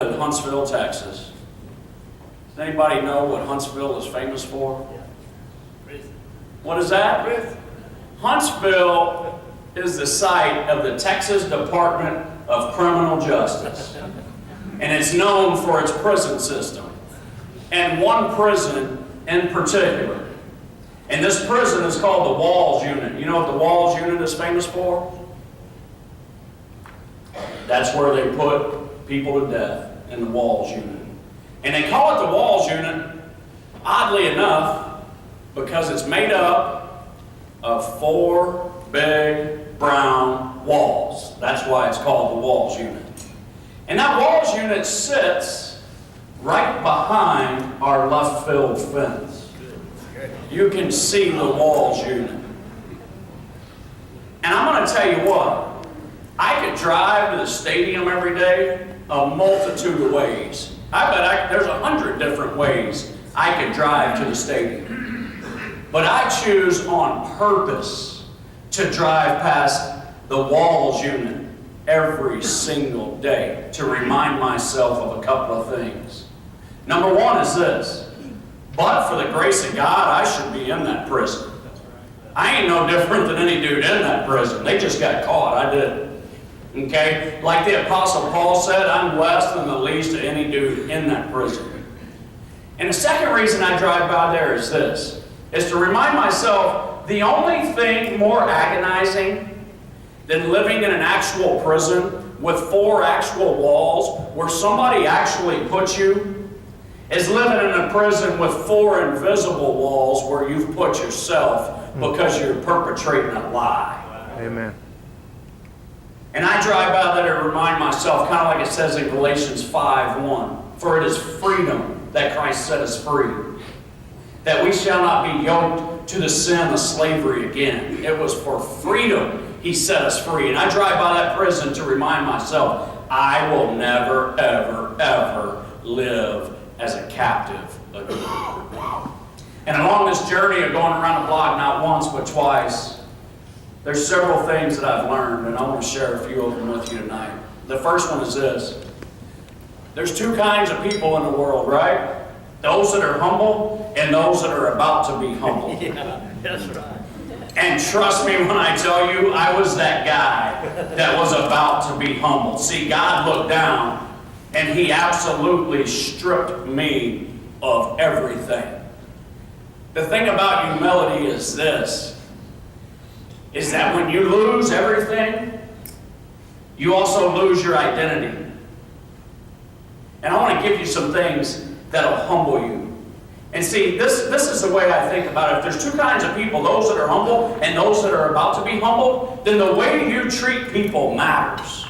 In Huntsville, Texas. Does anybody know what Huntsville is famous for? What is that? Huntsville is the site of the Texas Department of Criminal Justice. And it's known for its prison system. And one prison in particular. And this prison is called the Walls Unit. You know what the Walls Unit is famous for? That's where they put people to death, in the Walls Unit. And they call it the Walls Unit, oddly enough, because it's made up of 4 big brown walls. That's why it's called the Walls Unit. And that Walls Unit sits right behind our left field fence. You can see the Walls Unit. And I'm going to tell you what, I could drive to the stadium every day a multitude of ways. I bet there's 100 different ways I could drive to the stadium. But I choose on purpose to drive past the Walls Unit every single day to remind myself of a couple of things. Number one is this: but for the grace of God, I should be in that prison. I ain't no different than any dude in that prison. They just got caught. I didn't. Okay? Like the Apostle Paul said, I'm less than the least of any dude in that prison. And the second reason I drive by there is this, is to remind myself the only thing more agonizing than living in an actual prison with 4 actual walls where somebody actually put you is living in a prison with 4 invisible walls where you've put yourself because you're perpetrating a lie. Amen. And I drive by there to remind myself, kind of like it says in Galatians 5:1, for it is freedom that Christ set us free, that we shall not be yoked to the sin of slavery again. It was for freedom He set us free. And I drive by that prison to remind myself, I will never, ever, ever live as a captive again. And along this journey of going around the block not once but twice, there's several things that I've learned, and I want to share a few of them with you tonight. The first one is this. There's 2 kinds of people in the world, right? Those that are humble and those that are about to be humbled. Yeah, that's right. And trust me when I tell you, I was that guy that was about to be humbled. See, God looked down and He absolutely stripped me of everything. The thing about humility is this, is that when you lose everything, you also lose your identity. And I want to give you some things that'll humble you. And see, this is the way I think about it. If there's 2 kinds of people, those that are humble and those that are about to be humbled, then the way you treat people matters.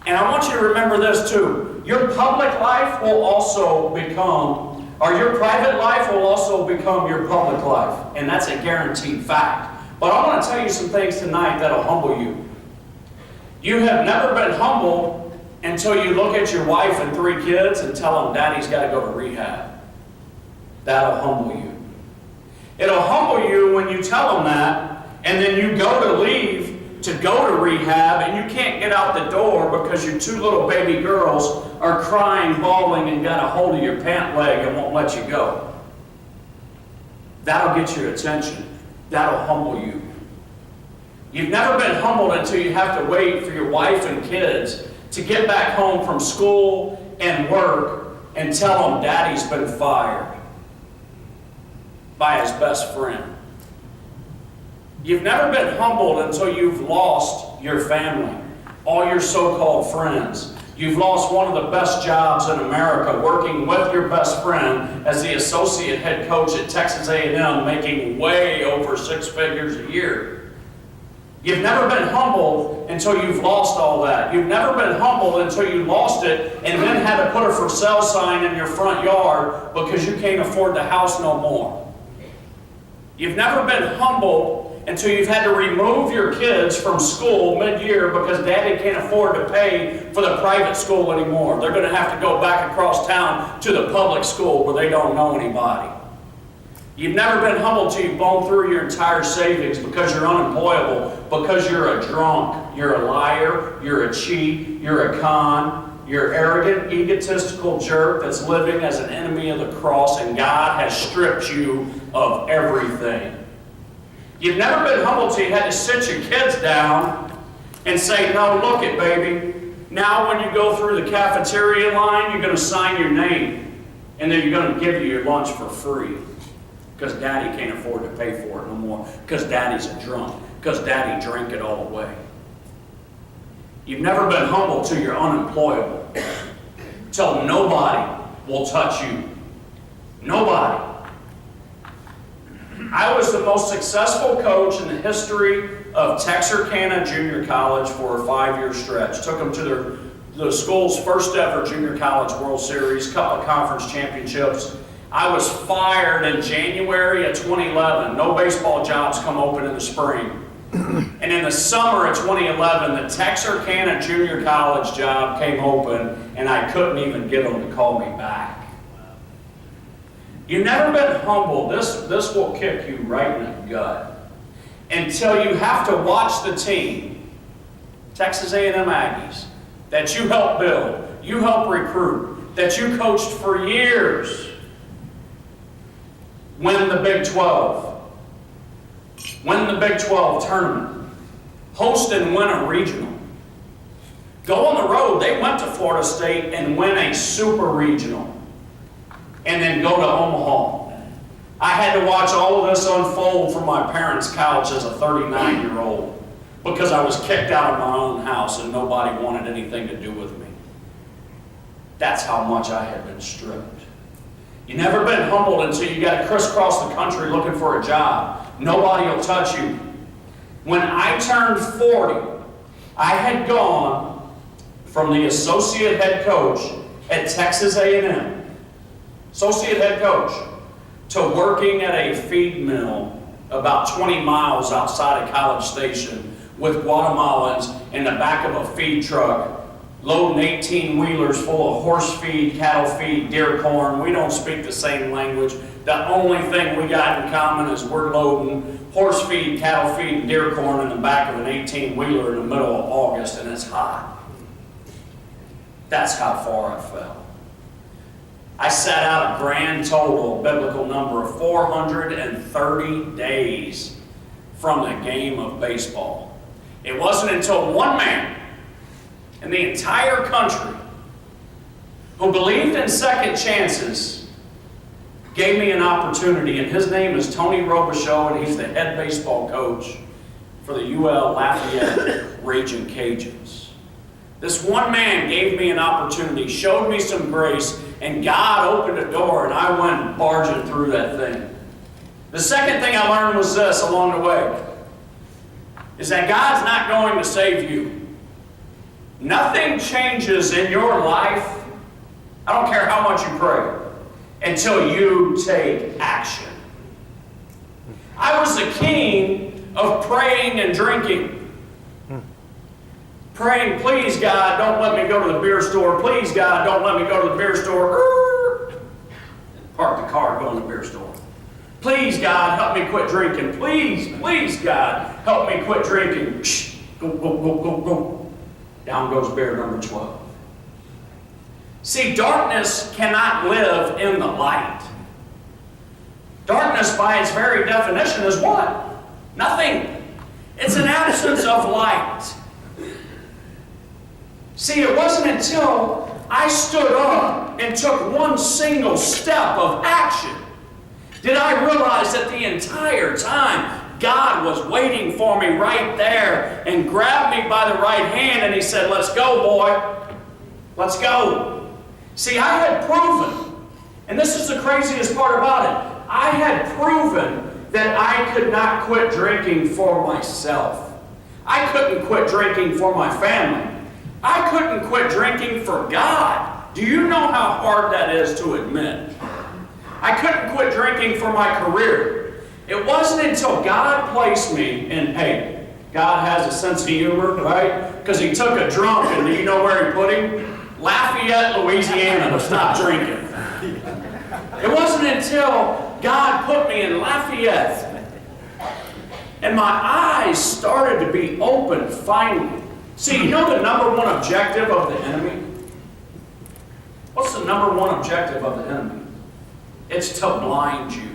And I want you to remember this too. Your public life will also become, or your private life will also become your public life. And that's a guaranteed fact. But I want to tell you some things tonight that'll humble you. You have never been humbled until you look at your wife and 3 kids and tell them, Daddy's got to go to rehab. That'll humble you. It'll humble you when you tell them that, and then you go to leave to go to rehab, and you can't get out the door because your 2 little baby girls are crying, bawling, and got a hold of your pant leg and won't let you go. That'll get your attention. That'll humble you. You've never been humbled until you have to wait for your wife and kids to get back home from school and work and tell them Daddy's been fired by his best friend. You've never been humbled until you've lost your family, all your so-called friends. You've lost one of the best jobs in America, working with your best friend as the associate head coach at Texas A&M, making way over 6 figures a year. You've never been humbled until you've lost all that. You've never been humbled until you lost it and then had to put a for sale sign in your front yard because you can't afford the house no more. You've never been humbled until you've had to remove your kids from school mid-year because Daddy can't afford to pay for the private school anymore. They're going to have to go back across town to the public school where they don't know anybody. You've never been humbled till you've blown through your entire savings because you're unemployable, because you're a drunk, you're a liar, you're a cheat, you're a con, You're arrogant, egotistical jerk that's living as an enemy of the cross, and God has stripped you of everything. You've never been humble till you had to sit your kids down and say, no, look it, baby. Now when you go through the cafeteria line, you're going to sign your name, and then you're going to give you your lunch for free. Because daddy can't afford to pay for it no more. Because daddy's a drunk. Because daddy drank it all away. You've never been humble till you're unemployable. Till nobody will touch you. Nobody. I was the most successful coach in the history of Texarkana Junior College for a 5-year stretch. Took them to the school's first ever Junior College World Series, couple of conference championships. I was fired in January of 2011. No baseball jobs come open in the spring. And in the summer of 2011, the Texarkana Junior College job came open, and I couldn't even get them to call me back. You've never been humble. This will kick you right in the gut. Until you have to watch the team, Texas A&M Aggies, that you helped build, you helped recruit, that you coached for years, win the Big 12. Win the Big 12 tournament. Host and win a regional. Go on the road. They went to Florida State and win a super regional. And then go to Omaha. I had to watch all of this unfold from my parents' couch as a 39-year-old because I was kicked out of my own house and nobody wanted anything to do with me. That's how much I had been stripped. You've never been humbled until you got to crisscross the country looking for a job. Nobody will touch you. When I turned 40, I had gone from the associate head coach at Texas A&M, associate head coach, to working at a feed mill about 20 miles outside of College Station with Guatemalans in the back of a feed truck loading 18-wheelers full of horse feed, cattle feed, deer corn. We don't speak the same language. The only thing we got in common is we're loading horse feed, cattle feed, and deer corn in the back of an 18-wheeler in the middle of August, and it's hot. That's how far I fell. I sat out a grand total, biblical number of 430 days from the game of baseball. It wasn't until one man in the entire country who believed in second chances gave me an opportunity, and his name is Tony Robichaux, and he's the head baseball coach for the UL Lafayette Raging Cajuns. This one man gave me an opportunity, showed me some grace, and God opened a door, and I went barging through that thing. The second thing I learned was this along the way, is that God's not going to save you. Nothing changes in your life, I don't care how much you pray, until you take action. I was the king of praying and drinking. Praying, please God, don't let me go to the beer store. Please God, don't let me go to the beer store. Park the car, go in the beer store. Please God, help me quit drinking. Please God, help me quit drinking. Go, go, go, go, go. Down goes bear number 12. See, darkness cannot live in the light. Darkness, by its very definition, is what? Nothing. It's an absence of light. See, it wasn't until I stood up and took one single step of action did I realize that the entire time God was waiting for me right there and grabbed me by the right hand and he said, let's go, boy. Let's go. See, I had proven, and this is the craziest part about it, I had proven that I could not quit drinking for myself. I couldn't quit drinking for my family. I couldn't quit drinking for God. Do you know how hard that is to admit? I couldn't quit drinking for my career. It wasn't until God placed me in, hey, God has a sense of humor, right? Because he took a drunk, and do you know where he put him? Lafayette, Louisiana, to stop drinking. It wasn't until God put me in Lafayette and my eyes started to be open finally. See, you know the number one objective of the enemy? the number one objective of the enemy? It's to blind you.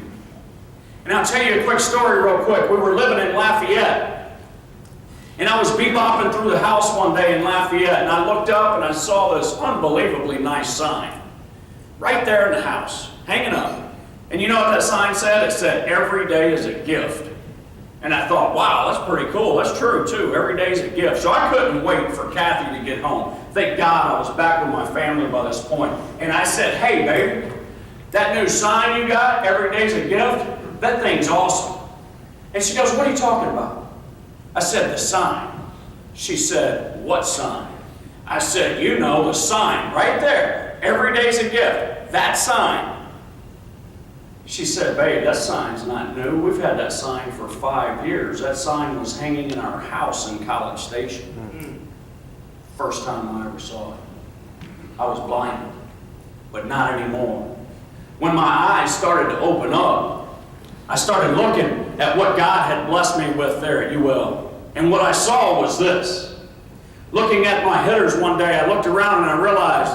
And I'll tell you a quick story real quick. We were living in Lafayette. And I was bebopping through the house one day in Lafayette, and I looked up and I saw this unbelievably nice sign right there in the house, hanging up. And you know what that sign said? It said, "Every day is a gift." And I thought, wow, that's pretty cool. That's true, too. Every day is a gift. So I couldn't wait for Kathy to get home. Thank God I was back with my family by this point. And I said, "Hey, baby, that new sign you got, every day's a gift, that thing's awesome." And she goes, "What are you talking about?" I said, "The sign." She said, "What sign?" I said, "You know, the sign right there. Every day's a gift. That sign." She said, "Babe, that sign's not new. We've had that sign for 5 years. That sign was hanging in our house in College Station." First time I ever saw it. I was blinded, but not anymore. When my eyes started to open up, I started looking at what God had blessed me with there at UL. And what I saw was this. Looking at my hitters one day, I looked around and I realized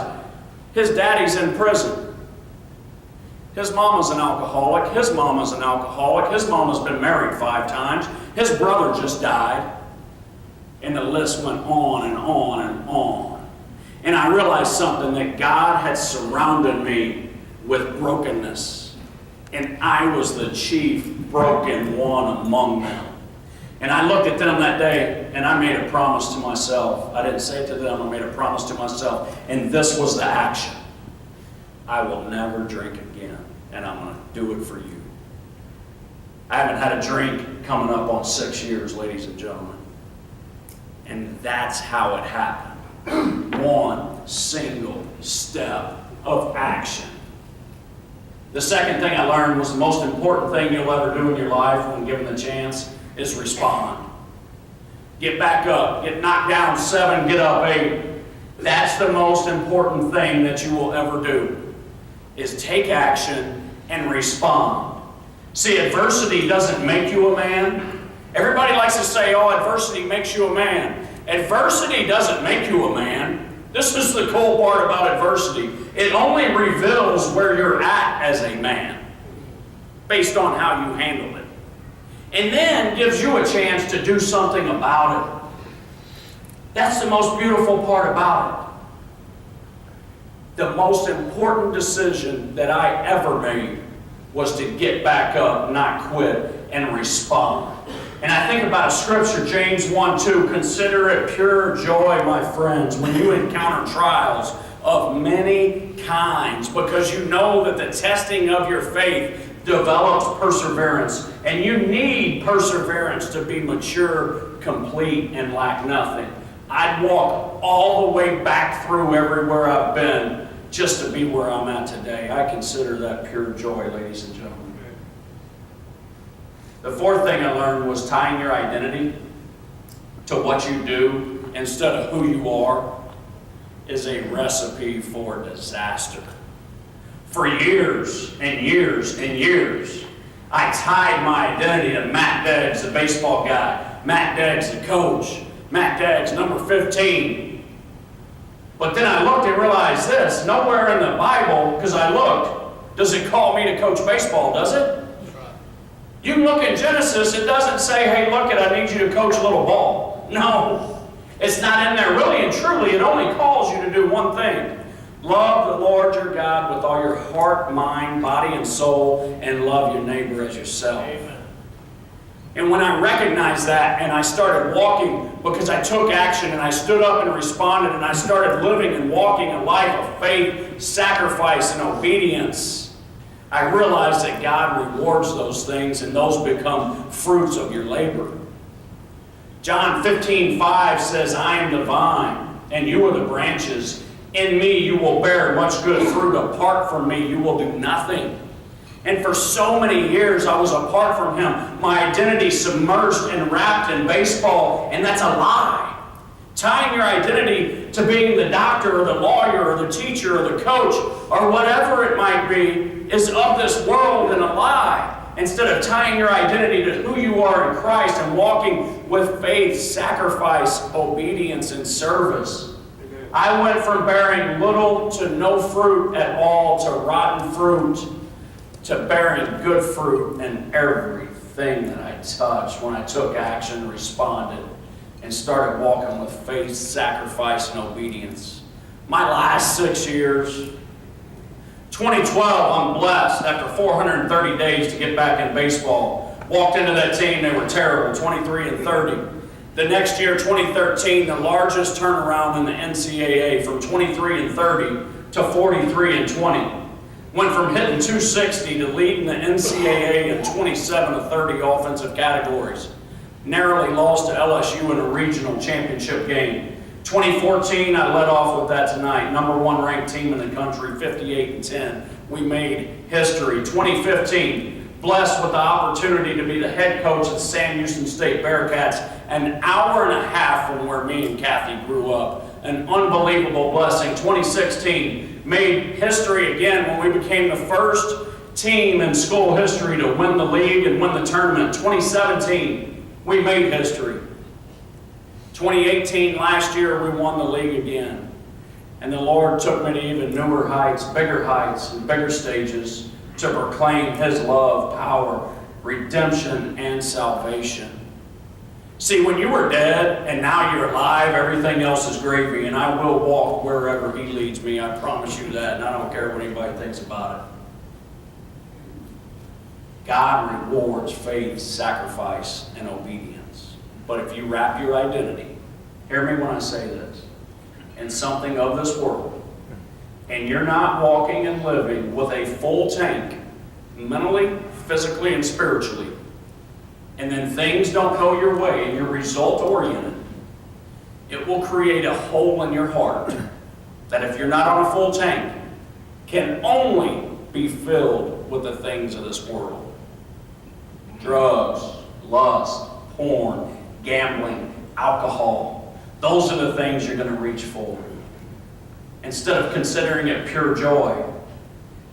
his daddy's in prison. His mama's an alcoholic. His mama's an alcoholic. His mama's been married 5 times. His brother just died. And the list went on and on and on. And I realized something, that God had surrounded me with brokenness. And I was the chief broken one among them. And I looked at them that day and I made a promise to myself. I didn't say it to them, I made a promise to myself. And this was the action. I will never drink again, and I'm going to do it for you. I haven't had a drink coming up on 6 years, ladies and gentlemen. And that's how it happened. One single step of action. The second thing I learned was the most important thing you'll ever do in your life when given the chance is respond. Get back up. Get knocked down 7, get up 8. That's the most important thing that you will ever do, is take action and respond. See, adversity doesn't make you a man. Everybody likes to say, "Oh, adversity makes you a man." Adversity doesn't make you a man. This is the cool part about adversity. It only reveals where you're at as a man, based on how you handle it. And then gives you a chance to do something about it. That's the most beautiful part about it. The most important decision that I ever made was to get back up, not quit, and respond. And I think about a scripture, James 1:2, "Consider it pure joy, my friends, when you encounter trials of many kinds, because you know that the testing of your faith develops perseverance." And you need perseverance to be mature, complete, and lack nothing. I'd walk all the way back through everywhere I've been just to be where I'm at today. I consider that pure joy, ladies and gentlemen. The fourth thing I learned was tying your identity to what you do instead of who you are is a recipe for disaster. For years and years and years, I tied my identity to Matt Deggs, the baseball guy, Matt Deggs, the coach, Matt Deggs, number 15. But then I looked and realized this, nowhere in the Bible, because I looked, does it call me to coach baseball, does it? You can look in Genesis, it doesn't say, "Hey, look it, I need you to coach a little ball." No, it's not in there. Really and truly, it only calls you to do one thing. Love the Lord your God with all your heart, mind, body, and soul, and love your neighbor as yourself. Amen. And when I recognized that and I started walking, because I took action and I stood up and responded and I started living and walking a life of faith, sacrifice, and obedience, I realized that God rewards those things and those become fruits of your labor. John 15:5 says, "I am the vine and you are the branches. In me you will bear much good fruit. Apart from me you will do nothing." And for so many years I was apart from Him. My identity submerged and wrapped in baseball, and that's a lie. Tying your identity to being the doctor or the lawyer or the teacher or the coach or whatever it might be is of this world and a lie. Instead of tying your identity to who you are in Christ and walking with faith, sacrifice, obedience, and service. I went from bearing little to no fruit at all to rotten fruit to bearing good fruit in everything that I touched when I took action, responded, and started walking with faith, sacrifice, and obedience. My last 6 years, 2012, I'm blessed after 430 days to get back in baseball. Walked into that team, they were terrible, 23-30. The next year, 2013, the largest turnaround in the NCAA from 23-30 to 43-20. Went from hitting 260 to leading the NCAA in 27-30 offensive categories. Narrowly lost to LSU in a regional championship game. 2014, I led off with that tonight. Number 1 ranked team in the country, 58-10. We made history. 2015, blessed with the opportunity to be the head coach of the Sam Houston State Bearcats, an hour and a half from where me and Kathy grew up. An unbelievable blessing. 2016, made history again when we became the first team in school history to win the league and win the tournament. 2017, we made history. 2018, last year, we won the league again. And the Lord took me to even newer heights, and bigger stages to proclaim His love, power, redemption, and salvation. See, when you were dead and now you're alive, everything else is gravy, and I will walk wherever He leads me. I promise you that, and I don't care what anybody thinks about it. God rewards faith, sacrifice, and obedience. But if you wrap your identity, hear me when I say this, in something of this world, and you're not walking and living with a full tank, mentally, physically, and spiritually, and then things don't go your way and you're result-oriented, it will create a hole in your heart that if you're not on a full tank, can only be filled with the things of this world. Drugs, lust, porn, gambling, alcohol. Those are the things you're going to reach for. Instead of considering it pure joy,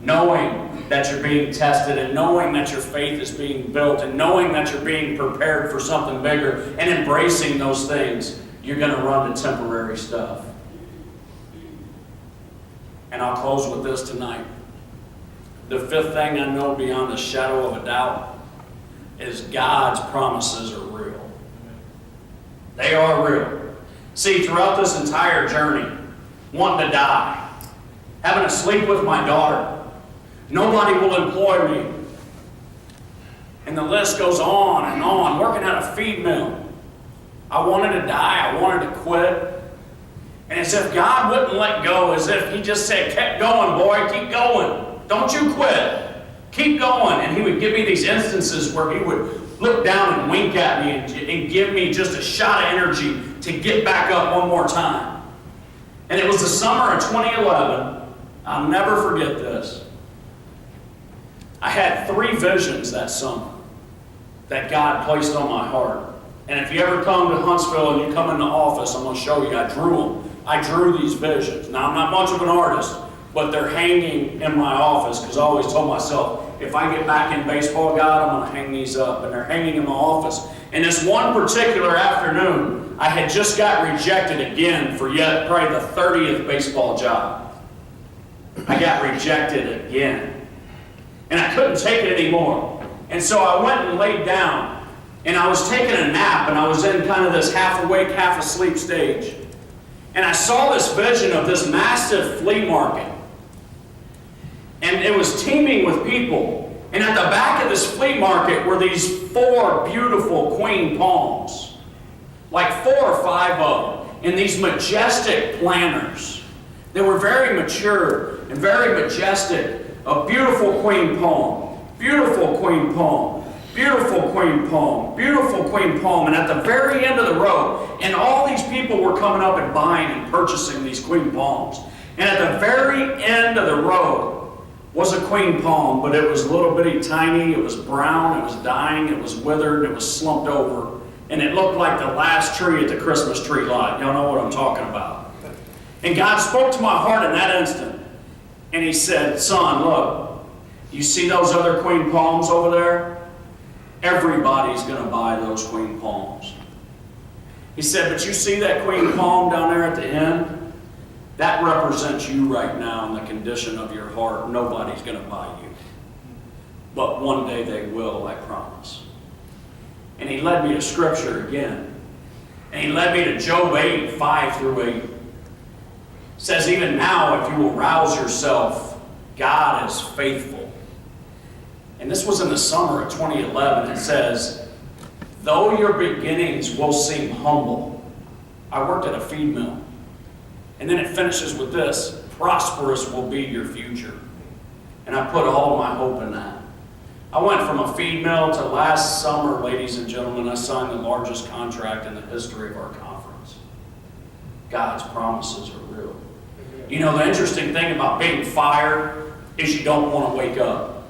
knowing that you're being tested and knowing that your faith is being built and knowing that you're being prepared for something bigger and embracing those things, you're going to run to temporary stuff. And I'll close with this tonight. The fifth thing I know beyond a shadow of a doubt is God's promises are real. They are real. See, throughout this entire journey, wanting to die, having to sleep with my daughter, nobody will employ me, and the list goes on and on, working at a feed mill. I wanted to die, I wanted to quit, and as if God wouldn't let go, as if He just said, keep going, boy, keep going, don't you quit, keep going. And He would give me these instances where He would look down and wink at me and give me just a shot of energy to get back up one more time. And it was the summer of 2011. I'll never forget this. I had 3 visions that summer that God placed on my heart. And if you ever come to Huntsville and you come in the office, I'm going to show you. I drew them. I drew these visions. Now, I'm not much of an artist, but they're hanging in my office because I always told myself, if I get back in baseball, God, I'm going to hang these up. And they're hanging in my office. And this one particular afternoon, I had just got rejected again for yet probably the 30th baseball job. I got rejected again. And I couldn't take it anymore. And so I went and laid down. And I was taking a nap, and I was in kind of this half awake, half asleep stage. And I saw this vision of this massive flea market. And it was teeming with people. And at the back of this flea market were these 4 beautiful queen palms. Like 4 or 5 of them. In these majestic planters. They were very mature and very majestic. A beautiful queen palm. Beautiful queen palm. Beautiful queen palm. Beautiful queen palm. And at the very end of the row, and all these people were coming up and buying and purchasing these queen palms. And at the very end of the row was a queen palm, but it was a little bitty tiny, it was brown, it was dying, it was withered, it was slumped over, and it looked like the last tree at the Christmas tree lot. Y'all know what I'm talking about. And God spoke to my heart in that instant, and He said, son, look, you see those other queen palms over there? Everybody's going to buy those queen palms. He said, but you see that queen palm down there at the end? That represents you right now and the condition of your heart. Nobody's going to buy you. But one day they will, I promise. And he led me to Scripture again. And he led me to Job 8, 5 through 8. It says, even now, if you will rouse yourself, God is faithful. And this was in the summer of 2011. It says, though your beginnings will seem humble. I worked at a feed mill. And then it finishes with this, prosperous will be your future. And I put all of my hope in that. I went from a feed mill to last summer, ladies and gentlemen, I signed the largest contract in the history of our conference. God's promises are real. You know, the interesting thing about being fired is you don't want to wake up.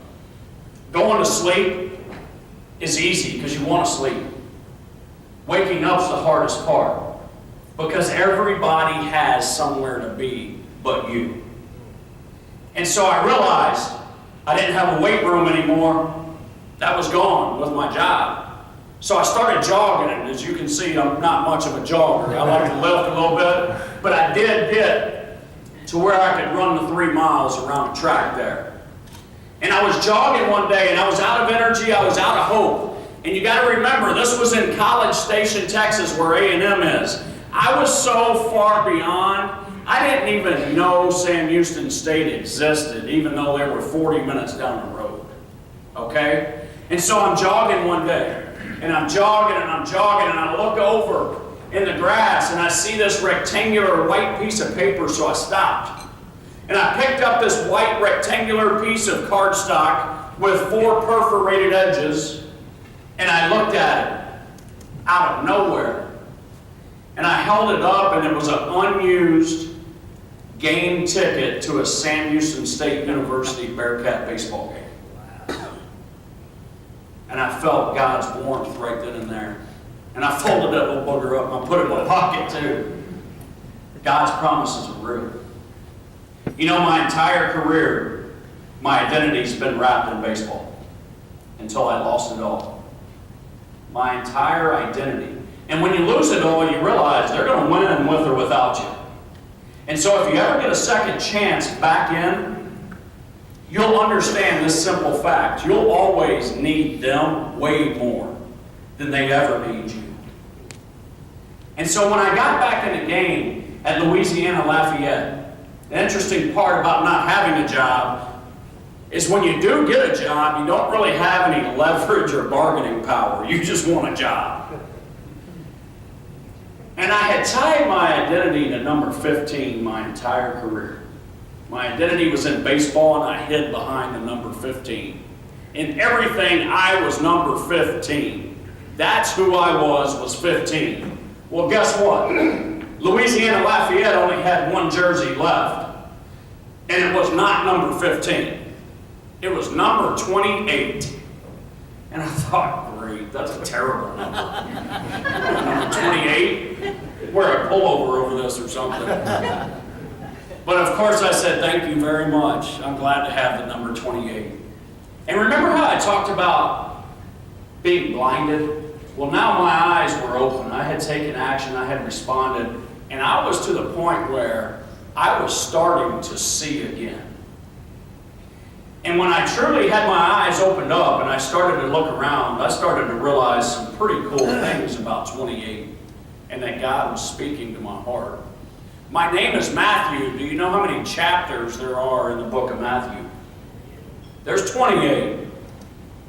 Going to sleep is easy because you want to sleep. Waking up is the hardest part because everybody has somewhere to be but you. And so I realized I didn't have a weight room anymore. That was gone with my job. So I started jogging, and as you can see, I'm not much of a jogger. I like to lift a little bit, but I did get to where I could run the 3 miles around the track there. And I was jogging one day, and I was out of energy, I was out of hope. And you got to remember, this was in College Station, Texas, where A&M is. I was so far beyond, I didn't even know Sam Houston State existed, even though they were 40 minutes down the road. Okay? And so I'm jogging one day, and I'm jogging, and I look over in the grass, and I see this rectangular white piece of paper, so I stopped. And I picked up this white rectangular piece of cardstock with 4 perforated edges, and I looked at it out of nowhere. And I held it up, and it was an unused game ticket to a Sam Houston State University Bearcat baseball game. And I felt God's warmth right then and there. And I folded that little booger up and I put it in my pocket too. God's promises are real. You know, my entire career, my identity's been wrapped in baseball until I lost it all. My entire identity. And when you lose it all, you realize they're going to win with or without you. And so if you ever get a second chance back in, you'll understand this simple fact. You'll always need them way more than they ever need you. And so when I got back in the game at Louisiana Lafayette, the interesting part about not having a job is when you do get a job, you don't really have any leverage or bargaining power. You just want a job. And I had tied my identity to number 15 my entire career. My identity was in baseball, and I hid behind the number 15. In everything, I was number 15. That's who I was 15. Well, guess what? Louisiana Lafayette only had 1 jersey left, and it was not number 15. It was number 28. And I thought, great, that's a terrible number. Number 28? Wear a pullover over this or something. But of course I said, thank you very much. I'm glad to have the number 28. And remember how I talked about being blinded? Well, now my eyes were open. I had taken action. I had responded. And I was to the point where I was starting to see again. And when I truly had my eyes opened up and I started to look around, I started to realize some pretty cool things about 28 and that God was speaking to my heart. My name is Matthew. Do you know how many chapters there are in the book of Matthew? There's 28.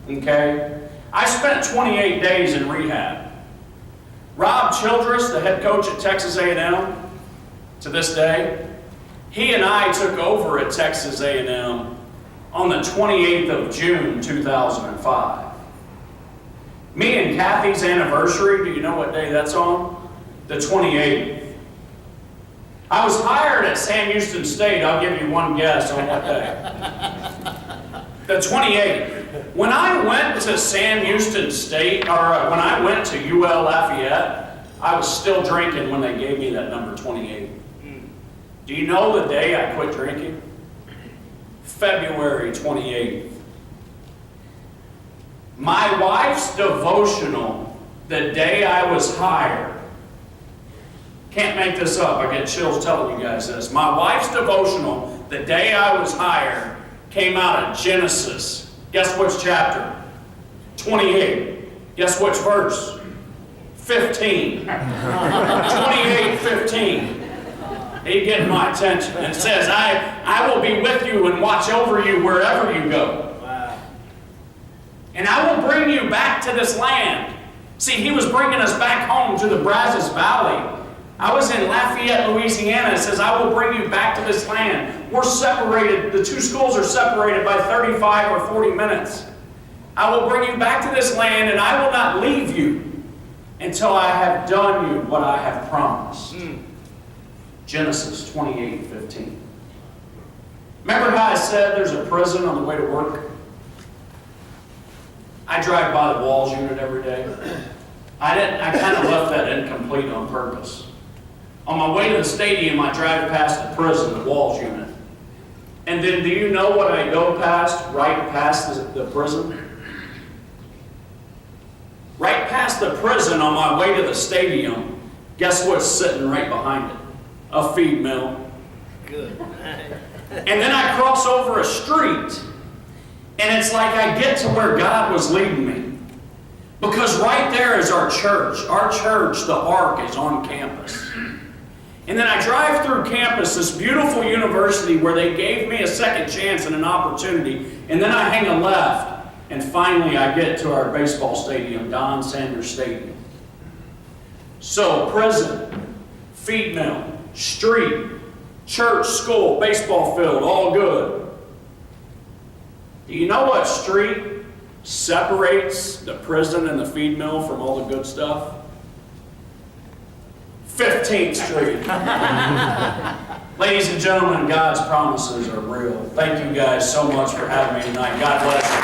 Okay? I spent 28 days in rehab. Rob Childress, the head coach at Texas A&M, to this day, he and I took over at Texas A&M on the 28th of June, 2005. Me and Kathy's anniversary, do you know what day that's on? The 28th. I was hired at Sam Houston State. I'll give you one guess on what day. The 28th. When I went to Sam Houston State, or when I went to UL Lafayette, I was still drinking when they gave me that number 28. Do you know the day I quit drinking? February 28th. My wife's devotional, the day I was hired, Can't make this up. I get chills telling you guys this. My wife's devotional, the day I was hired, came out of Genesis. Guess which chapter? 28. Guess which verse? 15. 28:15. He getting my attention. It says, I will be with you and watch over you wherever you go. Wow. And I will bring you back to this land. See, he was bringing us back home to the Brazos Valley. I was in Lafayette, Louisiana. It says, I will bring you back to this land. We're separated. The two schools are separated by 35 or 40 minutes. I will bring you back to this land, and I will not leave you until I have done you what I have promised. Genesis 28:15. Remember how I said there's a prison on the way to work? I drive by the Walls unit every day. I kind of left that incomplete on purpose. On my way to the stadium, I drive past the prison, the Walls unit. And then do you know what I go past, right past the prison? Right past the prison on my way to the stadium, guess what's sitting right behind it? A feed mill. Good. And then I cross over a street, and it's like I get to where God was leading me. Because right there is our church. Our church, the Ark, is on campus. And then I drive through campus, this beautiful university where they gave me a second chance and an opportunity. And then I hang a left. And finally, I get to our baseball stadium, Don Sanders Stadium. So, prison, feed mill, street, church, school, baseball field, all good. Do you know what street separates the prison and the feed mill from all the good stuff? 15th Street. Ladies and gentlemen, God's promises are real. Thank you guys so much for having me tonight. God bless you.